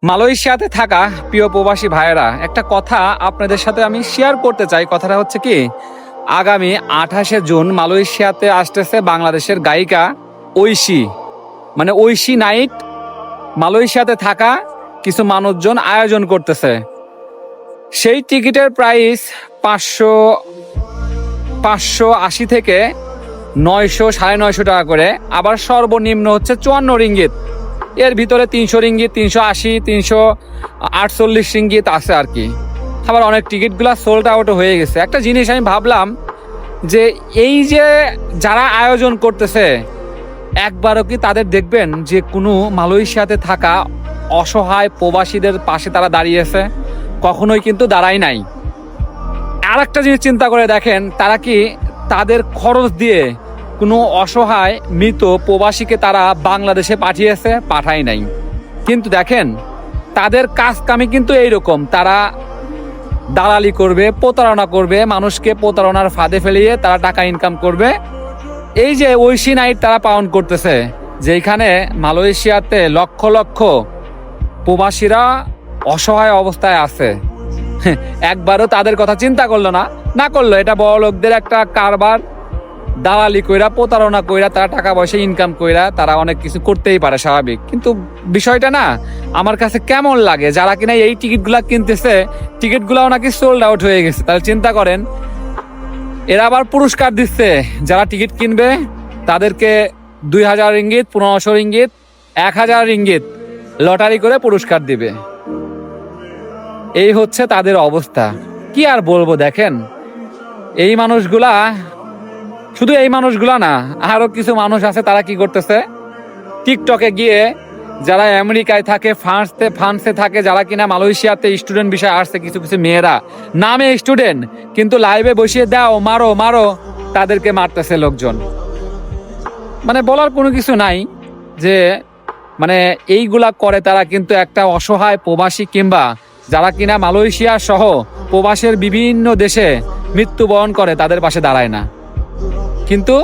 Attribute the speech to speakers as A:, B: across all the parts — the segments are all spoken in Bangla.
A: মালয়েশিয়াতে থাকা প্রিয় প্রবাসী ভাইয়েরা, একটা কথা আপনাদের সাথে আমি শেয়ার করতে চাই। কথাটা হচ্ছে কি, আগামী 28শে জুন মালয়েশিয়াতে আসতেছে বাংলাদেশের গায়িকা ঐশী। মানে ঐশী নাইট মালয়েশিয়াতে থাকা কিছু মানুষজন আয়োজন করতেছে। সেই টিকিটের প্রাইস 580 থেকে 900 950 টাকা করে, আবার সর্বনিম্ন হচ্ছে 54 রিঙ্গিত। এর ভিতরে 300 রিঙ্গিত, 380, 348 রিঙ্গিত আছে আর কি। আবার অনেক টিকিটগুলো সোল্ড আউট হয়ে গেছে। একটা জিনিস আমি ভাবলাম যে এই যে যারা আয়োজন করতেছে, একবারও কি তাদের দেখবেন যে কোনো মালয়েশিয়াতে থাকা অসহায় প্রবাসীদের পাশে তারা দাঁড়িয়েছে? কখনোই কিন্তু দাঁড়ায় নাই। আর একটা জিনিস চিন্তা করে দেখেন, তারা কি তাদের খরচ দিয়ে কোনো অসহায় মৃত প্রবাসীকে তারা বাংলাদেশে পাঠিয়েছে? পাঠায় নাই। কিন্তু দেখেন তাদের কাজ কামি কিন্তু এইরকম, তারা দালালি করবে, প্রতারণা করবে, মানুষকে প্রতারণার ফাঁদে ফেলিয়ে তারা টাকা ইনকাম করবে। এই যে ঐশী নাইট তারা পালন করতেছে, যেখানে মালয়েশিয়াতে লক্ষ লক্ষ প্রবাসীরা অসহায় অবস্থায় আছে, একবারও তাদের কথা চিন্তা করলো না। না করলো, এটা বড় লোকদের একটা কারবার। দালালি কইরা, প্রতারণা কইরা, তারা টাকা পয়সা ইনকাম কইরা তারা অনেক কিছু করতেই পারে, স্বাভাবিক। কিন্তু বিষয়টা না আমার কাছে কেমন লাগে, যারা কিনা এই টিকিটগুলা কিনতেছে, টিকিটগুলাও নাকি সোল্ড আউট হয়ে গেছে। তাহলে চিন্তা করেন, এরা আবার পুরস্কার দিচ্ছে। যারা টিকিট কিনবে তাদেরকে 2000 রিঙ্গিত, 1500 রিঙ্গিত, 1000 রিঙ্গিত লটারি করে পুরস্কার দিবে। এই হচ্ছে তাদের অবস্থা। কি আর বলবো, দেখেন এই মানুষগুলা, শুধু এই মানুষগুলা না, আরো কিছু মানুষ আছে, তারা কি করতেছে, টিকটকে গিয়ে যারা আমেরিকায় থাকে, ফ্রান্সে থাকে, যারা কিনা মালয়েশিয়াতে স্টুডেন্ট বিষয়ে আসছে, কিছু কিছু মেয়েরা নামে স্টুডেন্ট কিন্তু লাইভে বসিয়ে দাও, মারো মারো, তাদেরকে মারতেছে লোকজন। মানে বলার কোনো কিছু নাই যে মানে এইগুলা করে তারা, কিন্তু একটা অসহায় প্রবাসী কিংবা যারা কিনা মালয়েশিয়া সহ প্রবাসের বিভিন্ন দেশে মৃত্যুবরণ করে তাদের পাশে দাঁড়ায় না। কিন্তু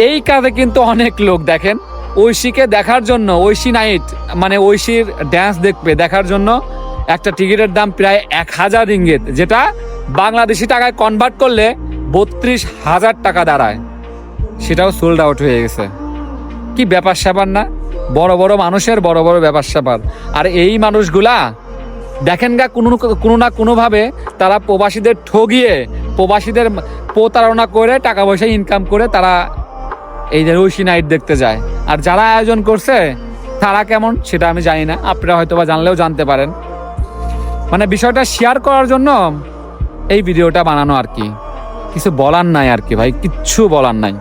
A: এই কাজে কিন্তু অনেক লোক দেখেন ঐশীকে দেখার জন্য, ঐশী নাইট মানে ঐশীর ড্যান্স দেখবে দেখার জন্য একটা টিকিটের দাম প্রায় 1000 রিঙ্গিত, যেটা বাংলাদেশি টাকায় কনভার্ট করলে 32,000 টাকা দাঁড়ায়। সেটাও সোল্ড আউট হয়ে গেছে। কি ব্যাপার স্যাপার না, বড় বড় মানুষের বড় বড় ব্যাপার স্যাপার। আর এই মানুষগুলা দেখেন গা, কোনো না কোনোভাবে তারা প্রবাসীদের ঠগিয়ে, প্রবাসীদের প্রতারণা করে টাকা পয়সা ইনকাম করে তারা এই যে ঐশী নাইট দেখতে যায়। আর যারা আয়োজন করছে তারা কেমন সেটা আমি জানি না, আপনারা হয়তো বা জানলেও জানতে পারেন। মানে বিষয়টা শেয়ার করার জন্য এই ভিডিওটা বানানো আর কি। কিছু বলার নাই আর কি ভাই, কিচ্ছু বলার নাই।